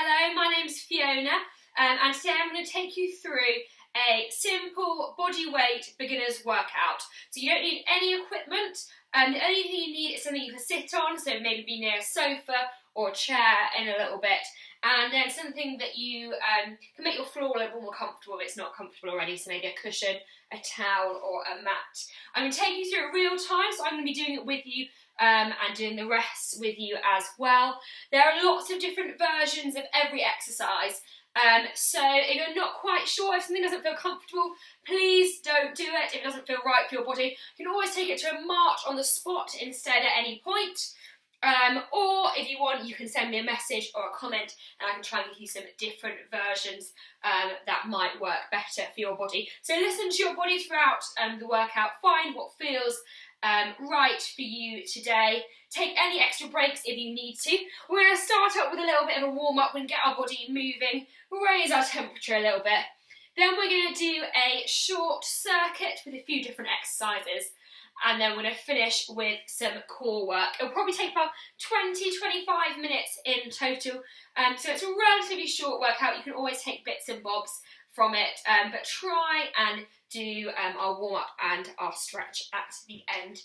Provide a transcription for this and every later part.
Hello, my name's Fiona, and today I'm going to take you through a simple body weight beginner's workout. So you don't need any equipment, the only thing you need is something you can sit on, so maybe be near a sofa or a chair in a little bit, and then something that you can make your floor a little more comfortable if it's not comfortable already, so maybe a cushion, a towel or a mat. I'm going to take you through it real time, so I'm going to be doing it with you and doing the rest with you as well. There are lots of different versions of every exercise, so if you're not quite sure, if something doesn't feel comfortable, please don't do it. If it doesn't feel right for your body, you can always take it to a march on the spot instead at any point. Or if you want, you can send me a message or a comment and I can try and give you some different versions that might work better for your body. So listen to your body throughout the workout, find what feels right for you today. Take any extra breaks if you need to. We're going to start up with a little bit of a warm-up and get our body moving, raise our temperature a little bit. Then we're going to do a short circuit with a few different exercises. And then we're going to finish with some core work. It'll probably take about 20-25 minutes in total. So it's a relatively short workout. You can always take bits and bobs from it, but try and do our warm-up and our stretch at the end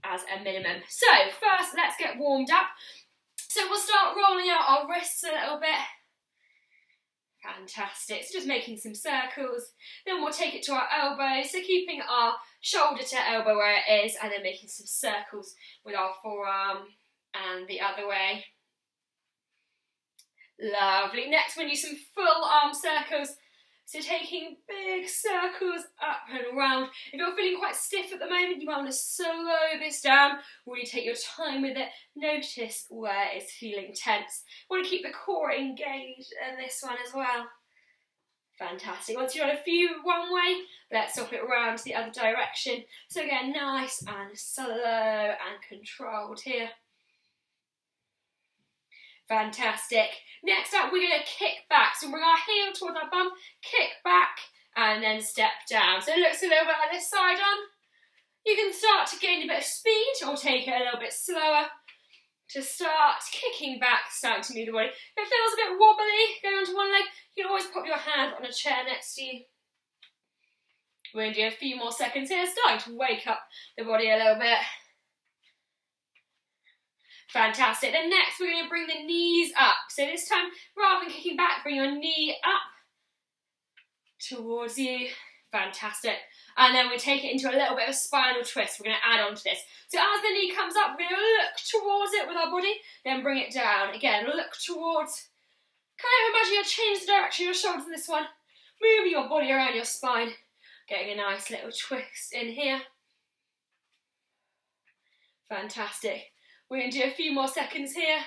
as a minimum. So first, let's get warmed up. So we'll start rolling out our wrists a little bit. Fantastic, so just making some circles. Then we'll take it to our elbows, so keeping our shoulder to elbow where it is, and then making some circles with our forearm and the other way. Lovely. Next, we'll do some full arm circles. So taking big circles up and around. If you're feeling quite stiff at the moment, you might want to slow this down. Really take your time with it. Notice where it's feeling tense. You want to keep the core engaged in this one as well. Fantastic. Once you've done a few one way, let's swap it around to the other direction. So again, nice and slow and controlled here. Fantastic. Next up, we're going to kick back. So bring our heel towards our bum, kick back, and then step down. So it looks a little bit like this side on. You can start to gain a bit of speed or take it a little bit slower to start kicking back, starting to move the body. If it feels a bit wobbly, going onto one leg, you can always pop your hand on a chair next to you. We're going to do a few more seconds here, starting to wake up the body a little bit. Fantastic. Then next we're going to bring the knees up. So this time, rather than kicking back, bring your knee up towards you. Fantastic. And then we take it into a little bit of a spinal twist. We're going to add on to this. So as the knee comes up, we're going to look towards it with our body, then bring it down. Again, look towards. Kind of imagine you'll change the direction of your shoulders in this one. Moving your body around your spine. Getting a nice little twist in here. Fantastic. We're going to do a few more seconds here.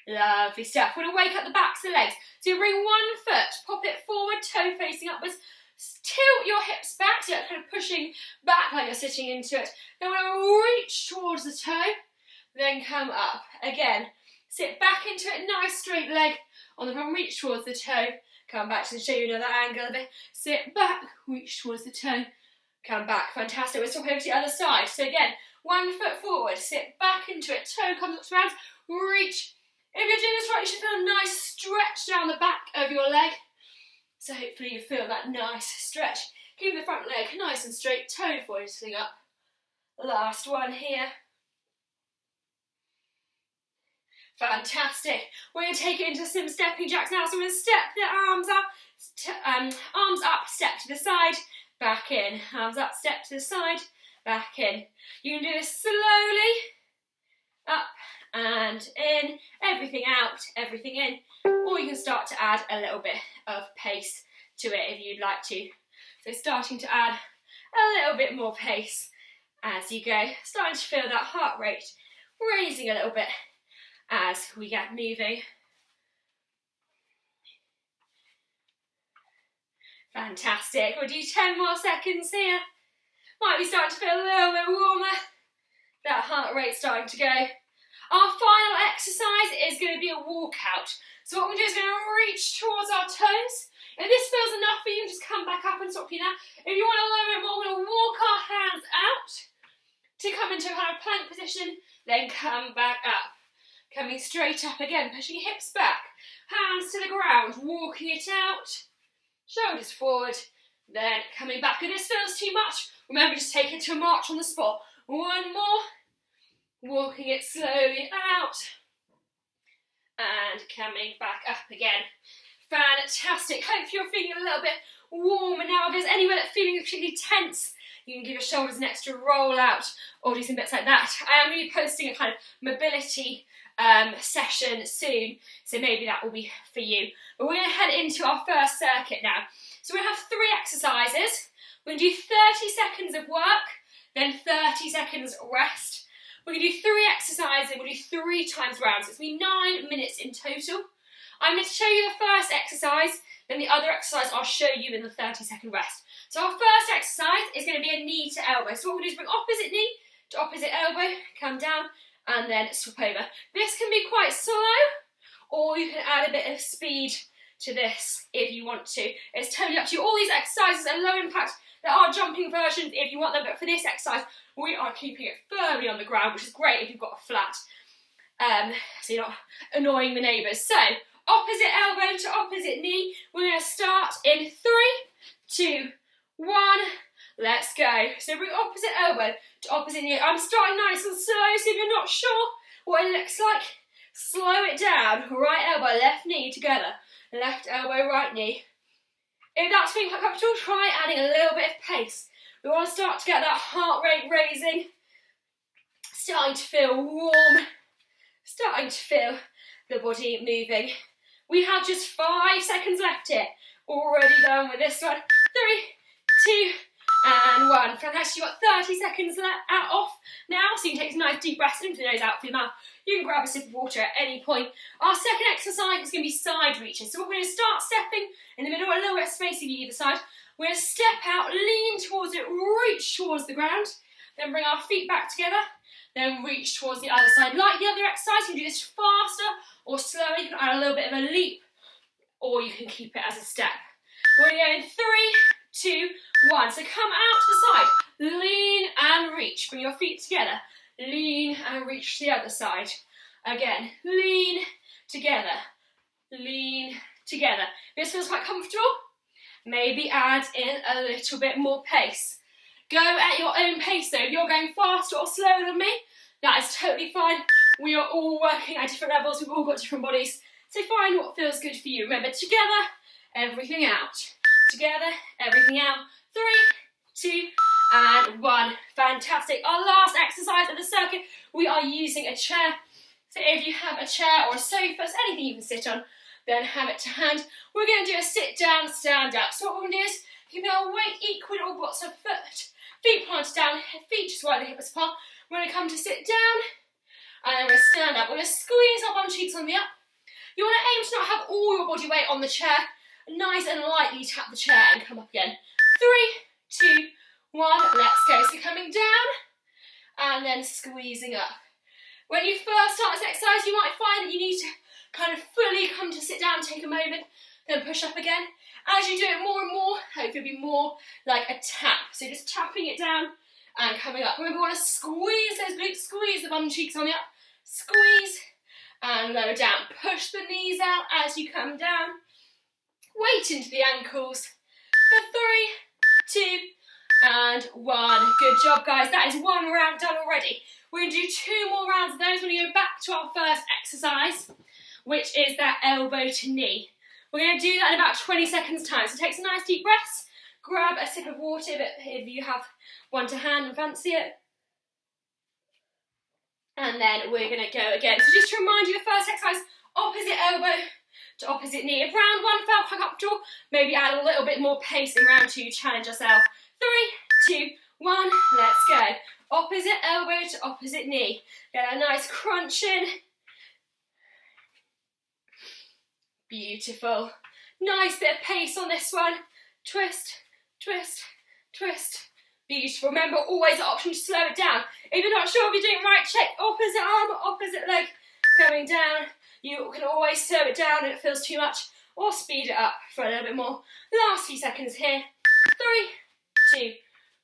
Lovely stuff. We're going to wake up the backs of the legs. So you bring one foot, pop it forward, toe facing upwards. Tilt your hips back, so you're kind of pushing back like you're sitting into it. Then we're going to reach towards the toe, then come up. Again, sit back into it, nice straight leg on the front, reach towards the toe. Come back to show you another angle of it. Sit back, reach towards the toe, come back. Fantastic. We'll swap over to the other side. So again, 1 foot forward, sit back into it, toe comes up to round, reach. If you're doing this right, you should feel a nice stretch down the back of your leg. So hopefully you feel that nice stretch. Keep the front leg nice and straight, toe voicing up. Last one here. Fantastic. We're going to take it into some stepping jacks now. So we're going to step the arms up, step to the side, back in. Arms up, step to the side, back in. You can do this slowly, up and in, everything out, everything in, or you can start to add a little bit of pace to it if you'd like to. So starting to add a little bit more pace as you go, starting to feel that heart rate raising a little bit as we get moving. Fantastic. We'll do 10 more seconds here. Might be starting to feel a little bit warmer. That heart rate starting to go. Our final exercise is going to be a walkout. So what we're going to do is going to reach towards our toes. If this feels enough for you, just come back up and stop you now. If you want a little bit more, we're going to walk our hands out to come into a kind of plank position, then come back up. Coming straight up again, pushing hips back, hands to the ground, walking it out, shoulders forward, then coming back. If this feels too much, remember just take it to a march on the spot. One more, walking it slowly out, and coming back up again. Fantastic. Hope you're feeling a little bit warmer now. If there's anywhere that's feeling particularly tense, you can give your shoulders an extra roll out or do some bits like that. I am going to be posting a kind of mobility session soon, so maybe that will be for you. But we're going to head into our first circuit now. So we're going to have 3 exercises. We're going to do 30 seconds of work, then 30 seconds rest. We're going to do 3 exercises, we'll do 3 times rounds. It's going to be 9 minutes in total. I'm going to show you the first exercise, then the other exercise I'll show you in the 30-second rest. So our first exercise is going to be a knee to elbow. So what we'll do is bring opposite knee to opposite elbow, come down, and then swap over. This can be quite slow, or you can add a bit of speed to this if you want to. It's totally up to you. All these exercises are low impact. There are jumping versions if you want them, but for this exercise, we are keeping it firmly on the ground, which is great if you've got a flat, so you're not annoying the neighbours. So, opposite elbow to opposite knee. We're going to start in 3, 2, 1. Let's go. So bring opposite elbow to opposite knee. I'm starting nice and slow, so if you're not sure what it looks like, slow it down. Right elbow, left knee together. Left elbow, right knee. If that's feeling quite comfortable, try adding a little bit of pace. We want to start to get that heart rate raising, starting to feel warm, starting to feel the body moving. We have just 5 seconds left here. Already done with this one. 3, 2, and 1. Fantastic. You've got 30 seconds off now, so you can take a nice deep breath in through the nose, out through the mouth. You can grab a sip of water at any point. Our second exercise is going to be side reaches. So we're going to start stepping in the middle, a little bit of space on either side. We're going to step out, lean towards it, reach towards the ground, then bring our feet back together, then reach towards the other side. Like the other exercise, you can do this faster or slower. You can add a little bit of a leap, or you can keep it as a step. We're going to go in 3, 2, 1. So come out to the side, lean and reach. Bring your feet together, lean and reach to the other side. Again, lean together, lean together. This feels quite comfortable. Maybe add in a little bit more pace. Go at your own pace though. If you're going faster or slower than me, that is totally fine. We are all working at different levels. We've all got different bodies. So find what feels good for you. Remember, together, everything out. Together, everything out. 3, 2, and 1. Fantastic. Our last exercise of the circuit, we are using a chair. So if you have a chair or a sofa, so anything you can sit on, then have it to hand. We're going to do a sit down, stand up. So what we're going to do is keep our weight equal to all bottom foot. Feet planted down, feet just wide the hips apart. We're going to come to sit down, and then we're going to stand up. We're going to squeeze our bum cheeks on the up. You want to aim to not have all your body weight on the chair. Nice and lightly tap the chair and come up again. 3, 2, 1, let's go. So coming down, and then squeezing up. When you first start this exercise, you might find that you need to kind of fully come to sit down, take a moment, then push up again. As you do it more and more, hopefully it'll be more like a tap. So just tapping it down and coming up. Remember, we want to squeeze those glutes, squeeze the bum cheeks on the up, squeeze and lower down. Push the knees out as you come down. Weight into the ankles for 3, 2, and 1. Good job, guys. That is 1 round done already. We're going to do 2 more rounds of those. We're going to go back to our first exercise, which is that elbow to knee. We're going to do that in about 20 seconds time. So take some nice deep breaths, grab a sip of water if you have one to hand and fancy it. And then we're going to go again. So just to remind you, the first exercise, opposite elbow to opposite knee. If round 1 felt quite comfortable, maybe add a little bit more pace in round 2, challenge yourself. 3, 2, 1, let's go. Opposite elbow to opposite knee. Get a nice crunch in. Beautiful. Nice bit of pace on this one. Twist, twist, twist. Beautiful. Remember, always the option to slow it down. If you're not sure if you're doing it right, check opposite arm, opposite leg coming down. You can always slow it down if it feels too much, or speed it up for a little bit more. Last few seconds here. 3, 2,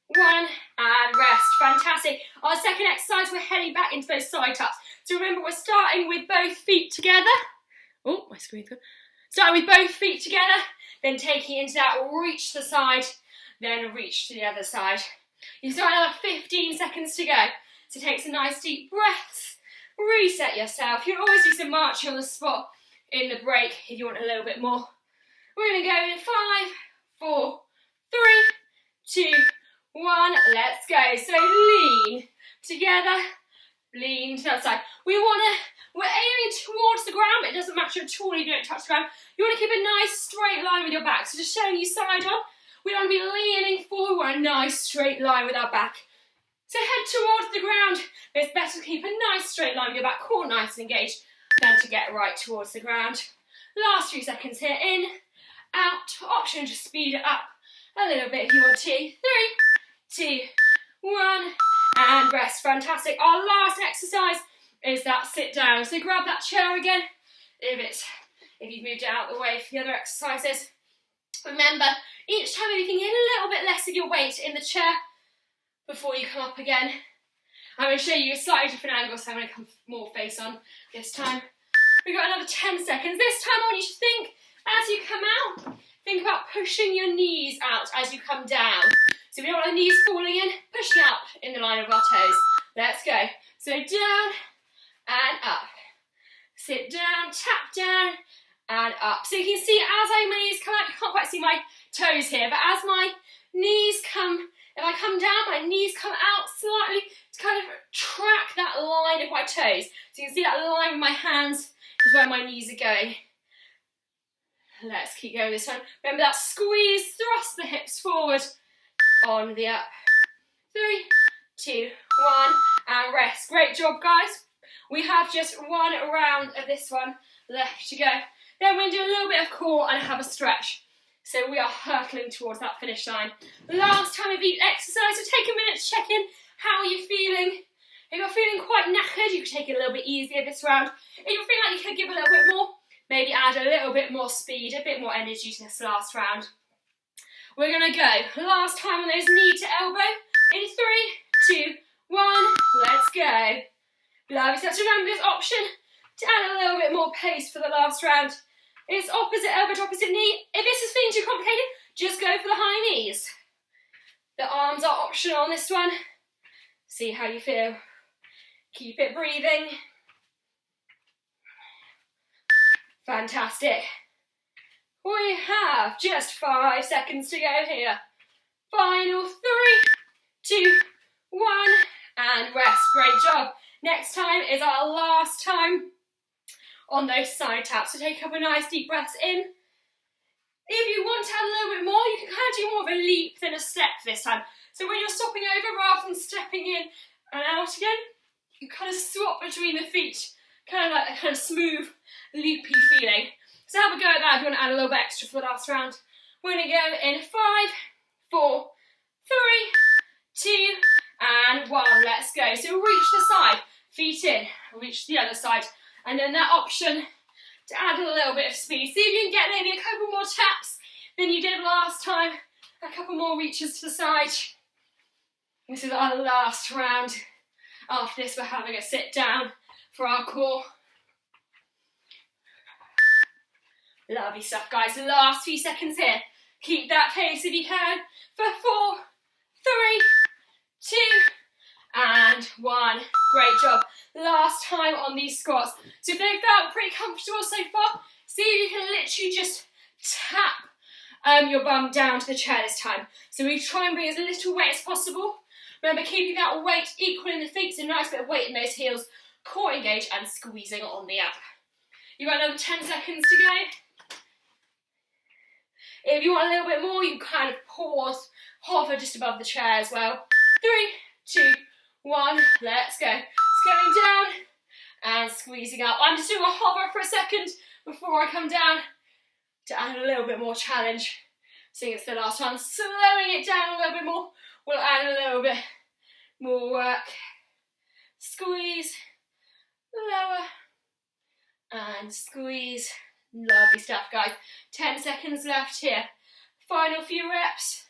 1, and rest. Fantastic. Our second exercise, we're heading back into those side taps. So remember, we're starting with both feet together. Oh, my screen's gone. Starting with both feet together, then taking it into that reach to the side, then reach to the other side. You've got another 15 seconds to go. So take some nice deep breaths, reset yourself. You can always do some marching on the spot in the break if you want a little bit more. We're going to go in 5, 4, 3, 2, 1. Let's go. So lean together, lean to the other side. We're aiming towards the ground, but it doesn't matter at all if you don't touch the ground. You want to keep a nice straight line with your back. So just showing you side on. We don't want to be leaning forward. We're a nice straight line with our back. So head towards the ground. But it's better to keep a nice straight line with your back, core nice and engaged, than to get right towards the ground. Last few seconds here. In, out. Option to speed it up a little bit if you want to. 3, 2, 1. And rest. Fantastic. Our last exercise is that sit down. So grab that chair again if you've moved it out of the way for the other exercises. Remember, each time you're thinking a little bit less of your weight in the chair before you come up again. I'm going to show you a slightly different angle, so I'm going to come more face on this time. We've got another 10 seconds. This time I want you to think, as you come out, think about pushing your knees out as you come down. So we don't want the knees falling in, pushing out in the line of our toes. Let's go. So down and up. Sit down, tap down and up. So you can see as my knees come out, you can't quite see my toes here, but as my knees come, if I come down, my knees come out slightly to kind of track that line of my toes. So you can see that line with my hands is where my knees are going. Let's keep going this one. Remember that squeeze, thrust the hips forward on the up. 3, 2, 1, and rest. Great job, guys. We have just one round of this one left to go. Then we're going to do a little bit of core and have a stretch. So we are hurtling towards that finish line. Last time of each exercise, so take a minute to check in how you're feeling. If you're feeling quite knackered, you can take it a little bit easier this round. If you feel like you could give a little bit more, maybe add a little bit more speed, a bit more energy to this last round. We're going to go. Last time on those knee to elbow. In 3, 2, 1. Let's go. Love yourself. So remember this option to add a little bit more pace for the last round. It's opposite elbow to opposite knee. If this is feeling too complicated, just go for the high knees. The arms are optional on this one. See how you feel. Keep it breathing. Fantastic. We have just 5 seconds to go here. Final 3, 2, 1, and rest. Great job. Next time is our last time on those side taps. So take up a nice deep breath in. If you want to add a little bit more, you can kind of do more of a leap than a step this time. So when you're stopping over, rather than stepping in and out again, you kind of swap between the feet, kind of like a kind of smooth, leapy feeling. So have a go at that if you want to add a little bit extra for the last round. We're going to go in 5, 4, 3, 2, and 1. Let's go. So reach the side, feet in, reach the other side. And then that option to add a little bit of speed. See if you can get maybe a couple more taps than you did last time. A couple more reaches to the side. This is our last round. After this, we're having a sit down for our core. Lovely stuff, guys. The last few seconds here. Keep that pace if you can. For 4, 3, 2, and 1. Great job. Last time on these squats. So if they felt pretty comfortable so far, see if you can literally just tap your bum down to the chair this time. So we try and bring as little weight as possible. Remember, keeping that weight equal in the feet, so a nice bit of weight in those heels, core engaged and squeezing on the up. You've got another 10 seconds to go. If you want a little bit more, you can kind of pause, hover just above the chair as well. 3, 2, 1, let's go. It's going down and squeezing up. I'm just doing a hover for a second before I come down to add a little bit more challenge. Seeing it's the last one, slowing it down a little bit more. We'll add a little bit more work. Squeeze, lower, and squeeze. Lovely stuff, guys. 10 seconds left here. Final few reps.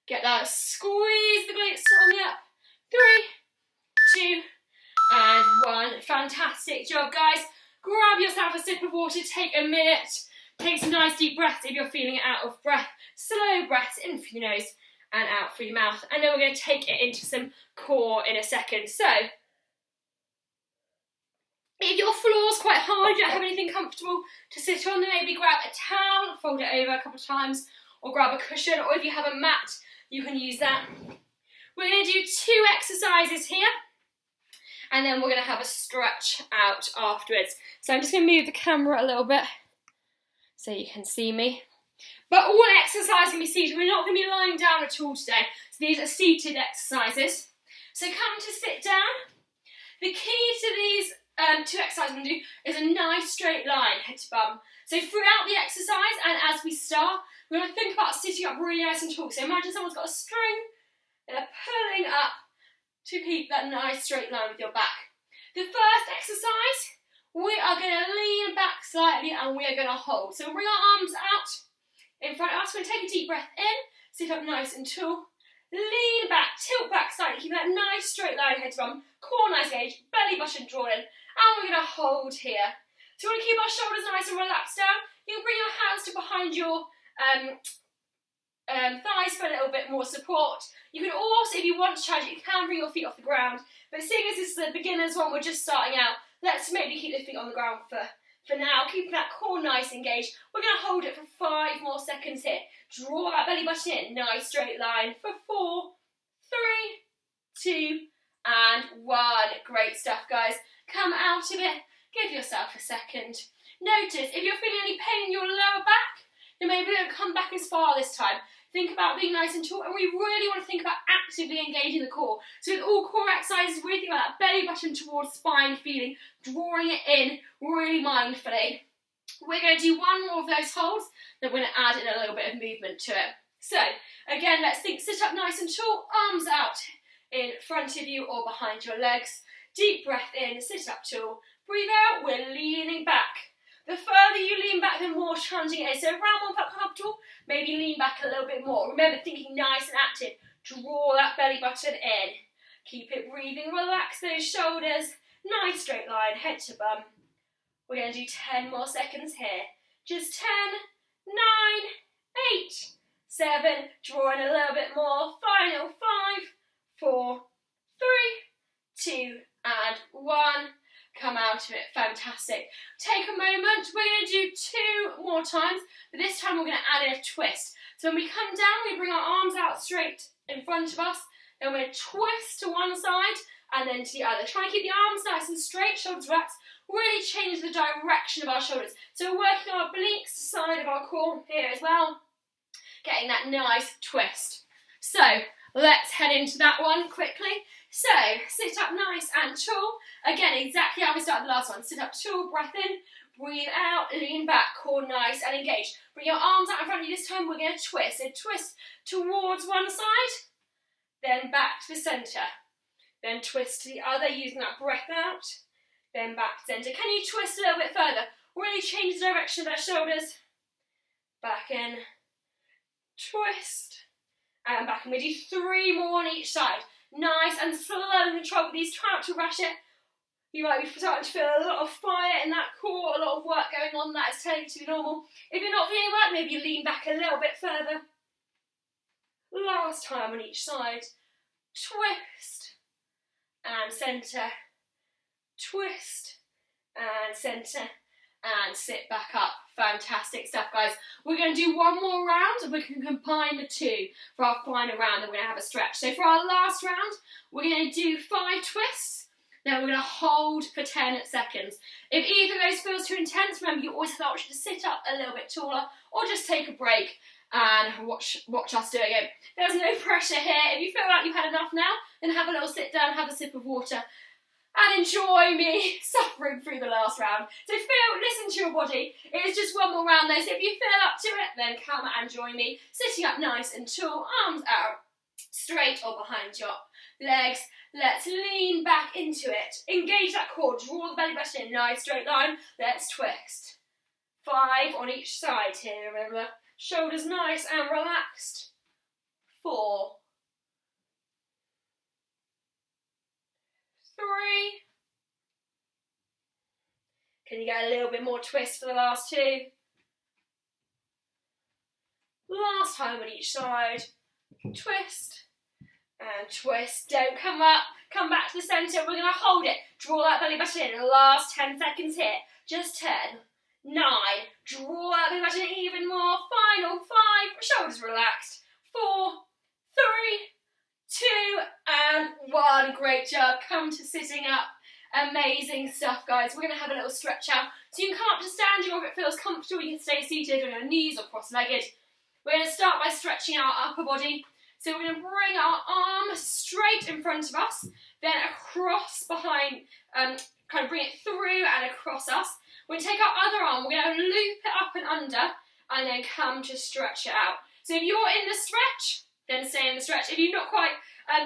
Get that, squeeze the glutes on the up. 3, 2, and 1. Fantastic job, guys. Grab yourself a sip of water, take a minute, take some nice deep breaths if you're feeling out of breath. Slow breaths in through your nose and out through your mouth. And then we're going to take it into some core in a second. So, if your floor's quite hard, you don't have anything comfortable to sit on, then maybe grab a towel, fold it over a couple of times, or grab a cushion, or if you have a mat, you can use that. We're going to do 2 exercises here, and then we're going to have a stretch out afterwards. So I'm just going to move the camera a little bit so you can see me. But all exercises can be seated. We're not going to be lying down at all today. So these are seated exercises. So come to sit down. The key to these 2 exercises I'm going to do is a nice straight line, head to bum. So throughout the exercise and as we start, we're going to think about sitting up really nice and tall. So imagine someone's got a string, they're pulling up to keep that nice straight line with your back. The first exercise, we are going to lean back slightly and we are going to hold. So bring our arms out in front of us. We're going to take a deep breath in, sit up nice and tall, lean back, tilt back slightly, keep that nice straight line, head to bum, core nice engaged, belly button drawn in, and we're going to hold here. So we want to keep our shoulders nice and relaxed down. You can bring your hands to behind your thighs for a little bit more support. You can also, if you want to charge it, you can bring your feet off the ground. But seeing as this is the beginner's one, we're just starting out, let's maybe keep the feet on the ground for now, keeping that core nice engaged. We're going to hold it for 5 more seconds here. Draw that belly button in, nice straight line for 4, 3, 2, and 1. Great stuff, guys. Come out of it, give yourself a second. Notice, if you're feeling any pain in your lower back, then maybe don't come back as far this time. Think about being nice and tall, and we really want to think about actively engaging the core. So with all core exercises, really think about that belly button towards spine feeling, drawing it in really mindfully. We're going to do 1 more of those holds, then we're going to add in a little bit of movement to it. So, again, let's think, sit up nice and tall, arms out in front of you or behind your legs. Deep breath in, sit up tall, breathe out, we're leaning back. The further you lean back, the more challenging it is. So around 1 foot comfortable, maybe lean back a little bit more. Remember, thinking nice and active. Draw that belly button in. Keep it breathing, relax those shoulders. Nice straight line, head to bum. We're going to do 10 more seconds here. Just 10, 9, 8, 7. Draw in a little bit more. Final 5, 4, 3, 2, and 1. Come out of it, fantastic. Take a moment, we're going to do 2 more times, but this time we're going to add in a twist. So when we come down, we bring our arms out straight in front of us, then we're going to twist to one side and then to the other. Try and keep the arms nice and straight, shoulders relaxed, really change the direction of our shoulders. So we're working our obliques, side of our core here as well, getting that nice twist. So let's head into that one quickly. So, sit up nice and tall. Again, exactly how we started the last one. Sit up tall, breath in, breathe out, lean back, core nice and engaged. Bring your arms out in front of you this time, we're going to twist. So twist towards one side, then back to the centre. Then twist to the other, using that breath out, then back to centre. Can you twist a little bit further? Really change the direction of their shoulders. Back in, twist, and back in. We do 3 more on each side. Nice and slow and controlled with these. Try not to rush it. You might be starting to feel a lot of fire in that core, a lot of work going on. That is totally normal. If you're not feeling right, maybe you lean back a little bit further. Last time on each side. Twist and centre. Twist and centre. And sit back up. Fantastic stuff, guys. We're going to do 1 more round and we can combine the 2 for our final round, and we're going to have a stretch. So for our last round, we're going to do 5 twists, then we're going to hold for 10 seconds. If either of those feels too intense, remember you always have the option to sit up a little bit taller or just take a break and watch us doing it. There's no pressure here. If you feel like you've had enough now, then have a little sit down, have a sip of water, and enjoy me suffering through the last round. So listen to your body. It is just 1 more round though, so if you feel up to it, then come and join me. Sitting up nice and tall, arms out, straight or behind your legs. Let's lean back into it. Engage that core, draw the belly button in, nice straight line. Let's twist. 5 on each side here, remember. Shoulders nice and relaxed. 4, 3, Can you get a little bit more twist for the last two? Last time on each side. Twist and twist. Don't come up. Come back to the centre. We're going to hold it. Draw that belly button in. The last 10 seconds here. Just 10, 9. Draw that belly button even more. Final 5. Shoulders relaxed. 4, 3, 2, and 1. Great job. Come to sitting up. Amazing stuff, guys. We're going to have a little stretch out. So you can come up to standing, or if it feels comfortable, you can stay seated on your knees or cross-legged. We're going to start by stretching our upper body. So we're going to bring our arm straight in front of us, then across behind, kind of bring it through and across us. We're going to take our other arm, we're going to loop it up and under, and then come to stretch it out. So if you're in the stretch, then stay in the stretch. If you've not quite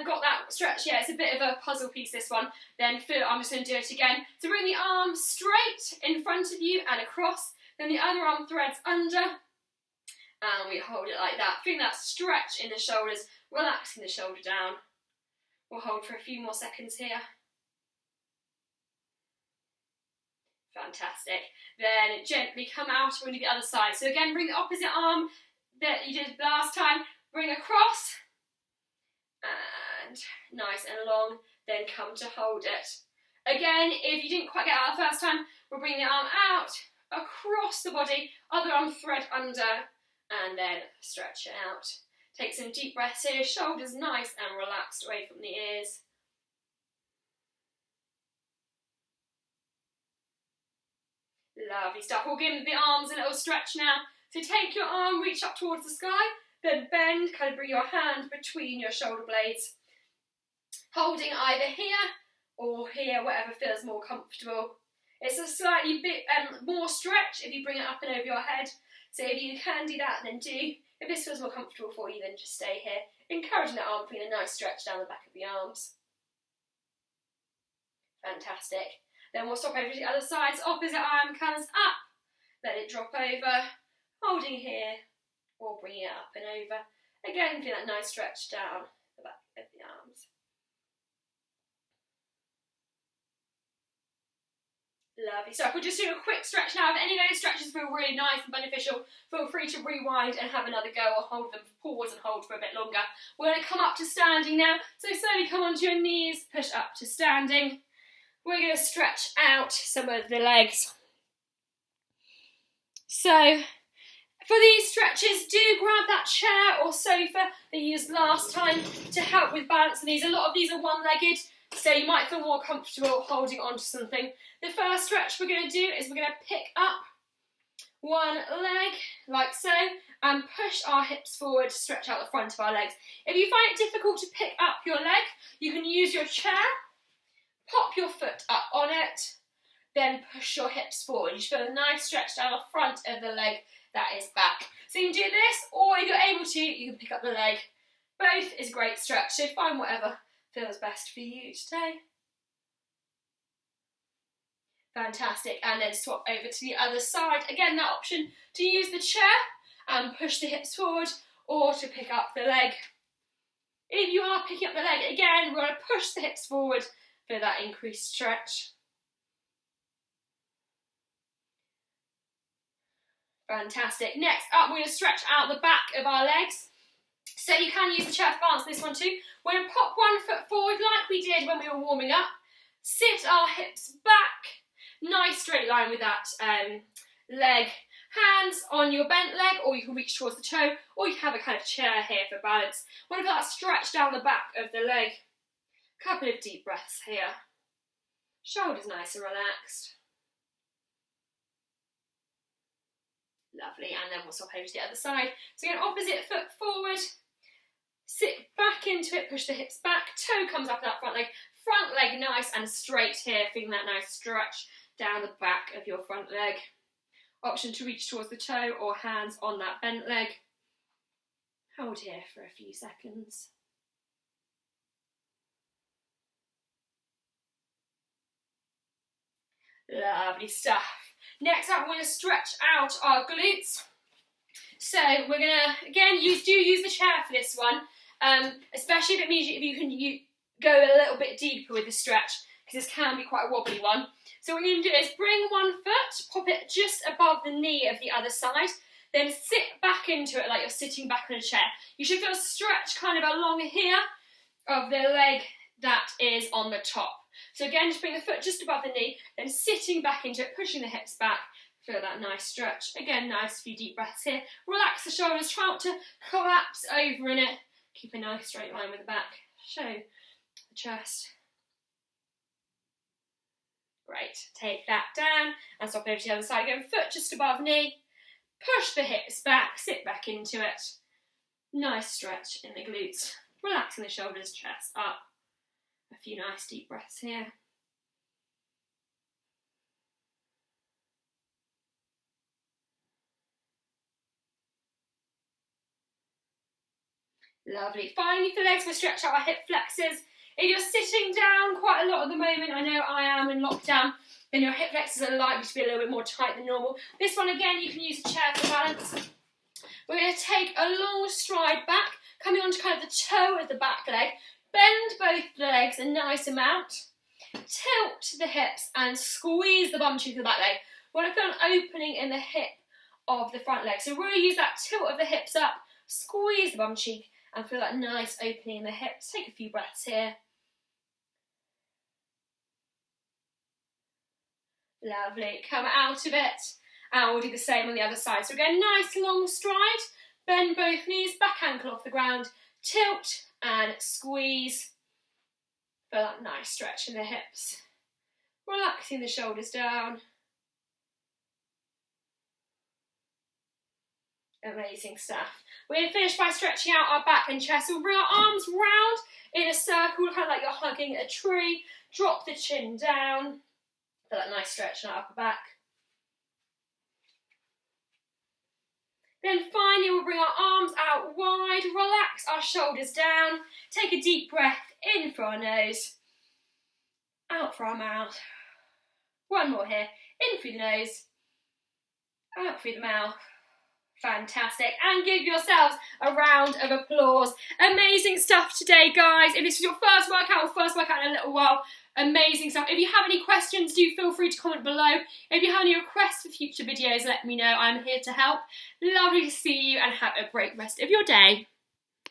got that stretch yet, it's a bit of a puzzle piece, this one, then I'm just going to do it again. So bring the arm straight in front of you and across, then the other arm threads under, and we hold it like that. Feeling that stretch in the shoulders, relaxing the shoulder down. We'll hold for a few more seconds here. Fantastic. Then gently come out and do the other side. So again, bring the opposite arm that you did last time, bring across, and nice and long, then come to hold it. Again, if you didn't quite get out the first time, we'll bring the arm out, across the body, other arm thread under, and then stretch it out. Take some deep breaths here, shoulders nice and relaxed away from the ears. Lovely stuff. We'll give the arms a little stretch now. So take your arm, reach up towards the sky, then bend, kind of bring your hand between your shoulder blades. Holding either here or here, whatever feels more comfortable. It's a slightly bit more stretch if you bring it up and over your head. So if you can do that, then do. If this feels more comfortable for you, then just stay here. Encouraging that arm, feeling a nice stretch down the back of the arms. Fantastic. Then we'll stop over to the other side. So opposite arm comes up. Let it drop over. Holding here, or bringing it up and over. Again, feel that nice stretch down the back of the arms. Lovely stuff. We're just doing a quick stretch now. If any of those stretches feel really nice and beneficial, feel free to rewind and have another go, or hold them, pause and hold for a bit longer. We're going to come up to standing now. So slowly come onto your knees, push up to standing. We're going to stretch out some of the legs. So for these stretches, do grab that chair or sofa that you used last time to help with balancing these. A lot of these are one-legged, so you might feel more comfortable holding on to something. The first stretch we're going to do is we're going to pick up one leg, like so, and push our hips forward to stretch out the front of our legs. If you find it difficult to pick up your leg, you can use your chair, pop your foot up on it, then push your hips forward. You should feel a nice stretch down the front of the leg that is back. So you can do this, or if you're able to, you can pick up the leg. Both is a great stretch, so find whatever feels best for you today. Fantastic, and then swap over to the other side. Again, that option to use the chair and push the hips forward, or to pick up the leg. If you are picking up the leg, again, we're going to push the hips forward for that increased stretch. Fantastic. Next up, we're going to stretch out the back of our legs. So you can use the chair for balance this one too. We're going to pop one foot forward like we did when we were warming up. Sit our hips back. Nice straight line with that leg. Hands on your bent leg, or you can reach towards the toe, or you can have a kind of chair here for balance. Want to feel that stretch down the back of the leg. Couple of deep breaths here. Shoulders nice and relaxed. Lovely, and then we'll swap over to the other side. So again, opposite foot forward, sit back into it, push the hips back, toe comes up that front leg nice and straight here, feeling that nice stretch down the back of your front leg. Option to reach towards the toe or hands on that bent leg. Hold here for a few seconds. Lovely stuff. Next up, we're going to stretch out our glutes. So we're going to, again, use the chair for this one, especially if it means if you can go a little bit deeper with the stretch. because this can be quite a wobbly one. So what you're going to do is bring one foot, pop it just above the knee of the other side, then sit back into it like you're sitting back in a chair. You should feel a stretch kind of along here of the leg that is on the top. So again, just bring the foot just above the knee, then sitting back into it, pushing the hips back. Feel that nice stretch. Again, nice few deep breaths here. Relax the shoulders, try not to collapse over in it. Keep a nice straight line with the back. Show the chest. Great. Take that down and stop over to the other side. Again, foot just above knee. Push the hips back, sit back into it. Nice stretch in the glutes. Relaxing the shoulders, chest up. A few nice deep breaths here. Lovely. Finally, for legs, we stretch out our hip flexors. If you're sitting down quite a lot at the moment, I know I am in lockdown, then your hip flexors are likely to be a little bit more tight than normal. This one, again, you can use a chair for balance. We're going to take a long stride back, coming onto kind of the toe of the back leg. Bend both legs a nice amount. Tilt the hips and squeeze the bum cheek of the back leg. We want to feel an opening in the hip of the front leg. So really use that tilt of the hips up, squeeze the bum cheek, and feel that nice opening in the hips. Take a few breaths here. Lovely. Come out of it. And we'll do the same on the other side. So again, nice long stride. Bend both knees, back ankle off the ground. Tilt and squeeze. Feel that nice stretch in the hips. Relaxing the shoulders down. Amazing stuff. We're going to finish by stretching out our back and chest. So we'll bring our arms round in a circle, kind of like you're hugging a tree. Drop the chin down. Feel that nice stretch in our upper back. Then finally we'll bring our arms out wide, relax our shoulders down. Take a deep breath in through our nose, out through our mouth. One more here, in through the nose, out through the mouth. Fantastic. And give yourselves a round of applause. Amazing stuff today, guys. If this is your first workout or first workout in a little while, amazing stuff. If you have any questions, do feel free to comment below. If you have any requests for future videos, let me know. I'm here to help. Lovely to see you and have a great rest of your day.